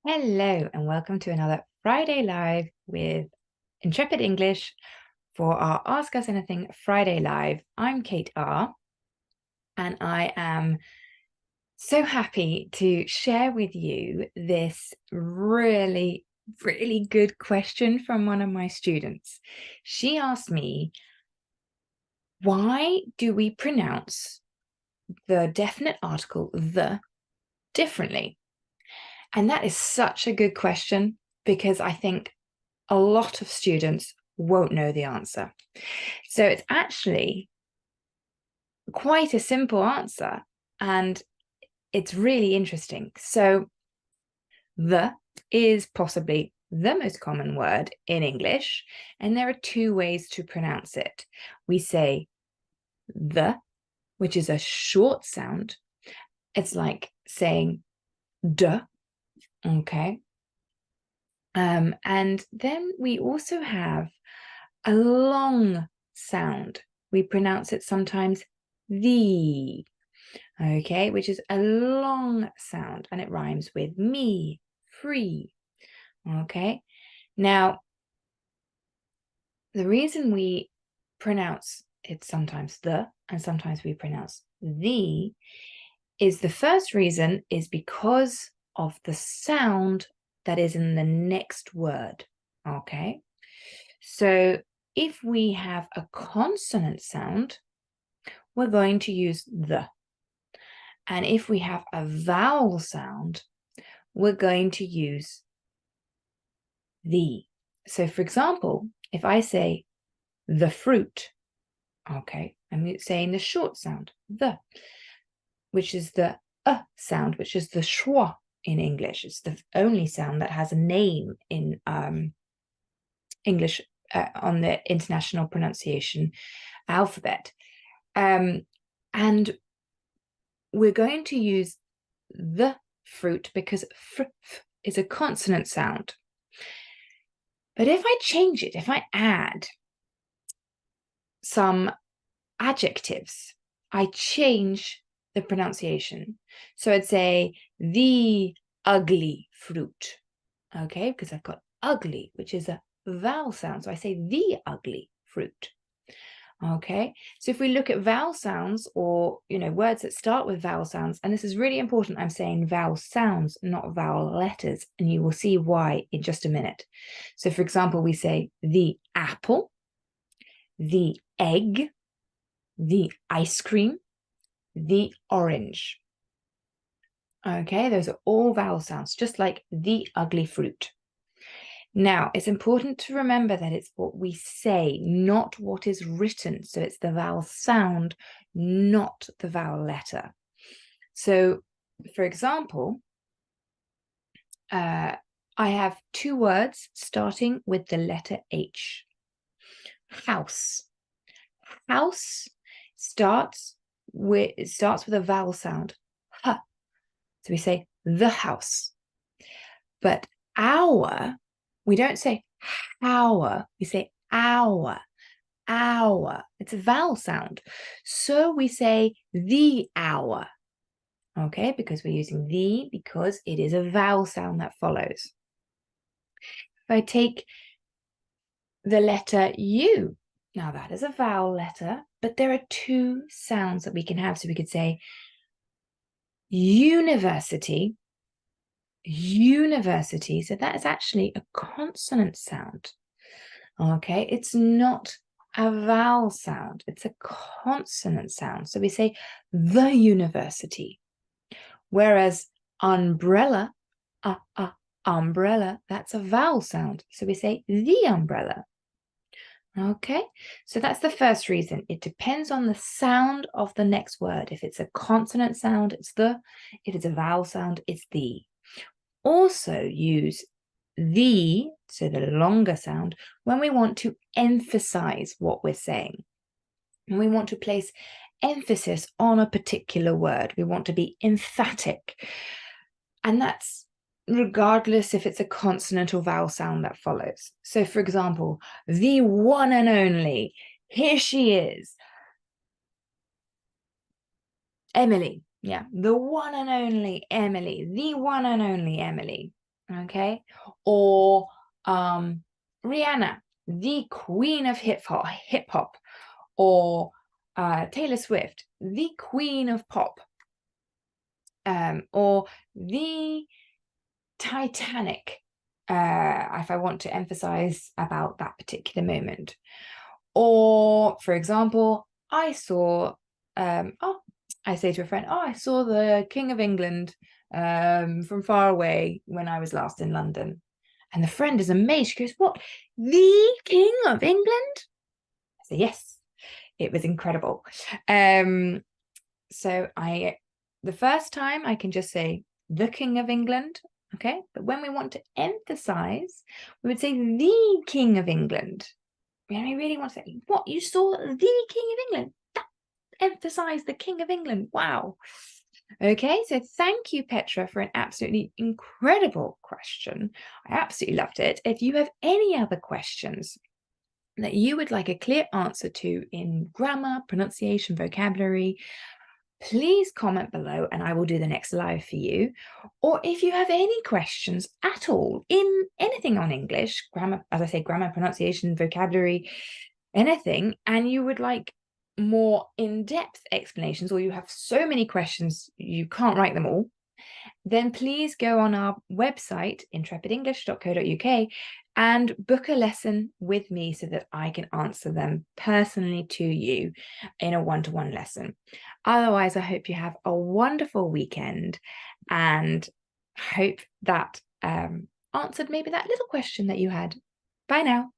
Hello and welcome to another Friday Live with Intrepid English for our Ask Us Anything Friday Live. I'm Kate R. and I am so happy to share with you this really good question from one of my students. She asked me, why do we pronounce the definite article the differently? And that is such a good question because I think a lot of students won't know the answer. So it's actually quite a simple answer and it's really interesting. So the is possibly the most common word in English, and there are two ways to pronounce it. We say the, which is a short sound. It's like saying duh, okay? And then we also have a long sound. We pronounce it sometimes the, okay, which is a long sound and it rhymes with me, free, okay? Now, the reason we pronounce it sometimes the and sometimes we pronounce the is the first reason is because of the sound that is in the next word, okay? So if we have a consonant sound, we're going to use the. And if we have a vowel sound, we're going to use the. So for example, if I say the fruit, okay, I'm saying the short sound, the, which is the sound, which is the schwa in English. It's the only sound that has a name in English on the International Pronunciation alphabet. And we're going to use the fruit because fr is a consonant sound. But if I change it, if I add some adjectives, I change the pronunciation. So I'd say the ugly fruit, okay, because I've got ugly, which is a vowel sound. So I say the ugly fruit. Okay, so if we look at vowel sounds or, words that start with vowel sounds, and this is really important, I'm saying vowel sounds, not vowel letters, and you will see why in just a minute. So for example, we say the apple, the egg, the ice cream, the orange. Okay, those are all vowel sounds, just like the ugly fruit. Now, it's important to remember that it's what we say, not what is written. So it's the vowel sound, not the vowel letter. So, for example, I have two words starting with the letter H. House. House starts with a vowel sound, huh. So we say the house. But our, we don't say our, we say our. It's a vowel sound. So we say the hour, okay, because we're using the because it is a vowel sound that follows. If I take the letter U, now that is a vowel letter, but there are two sounds that we can have. So we could say university, university. So that is actually a consonant sound. Okay, it's not a vowel sound, it's a consonant sound. So we say the university. Whereas umbrella, umbrella, that's a vowel sound. So we say the umbrella. Okay, so that's the first reason. It depends on the sound of the next word. If it's a consonant sound, it's the. If it's a vowel sound, it's the. Also use the, so the longer sound, when we want to emphasize what we're saying. And we want to place emphasis on a particular word. We want to be emphatic. And that's regardless if it's a consonant or vowel sound that follows. So for example, the one and only, here she is, Emily. Yeah, the one and only Emily, the one and only Emily. okay? Or Rihanna, the queen of hip hop, or Taylor Swift, the queen of pop, or the Titanic, if I want to emphasize about that particular moment. Or, for example, I saw, I say to a friend, I saw the King of England from far away when I was last in London. And the friend is amazed. She goes, what? The King of England? I say, yes, it was incredible. So the first time I can just say the King of England, okay? But when we want to emphasize, we would say the King of England. And we really want to say, what? You saw the King of England? That emphasize the King of England. Wow. Okay, so thank you, Petra, for an absolutely incredible question. I absolutely loved it. If you have any other questions that you would like a clear answer to in grammar, pronunciation, vocabulary, please comment below and I will do the next live for you. Or if you have any questions at all in anything on English, grammar, as I say, grammar, pronunciation, vocabulary, anything, and you would like more in-depth explanations, or you have so many questions you can't write them all, then please go on our website, intrepidenglish.co.uk, and book a lesson with me so that I can answer them personally to you in a one-to-one lesson. Otherwise, I hope you have a wonderful weekend and hope that answered maybe that little question that you had. Bye now.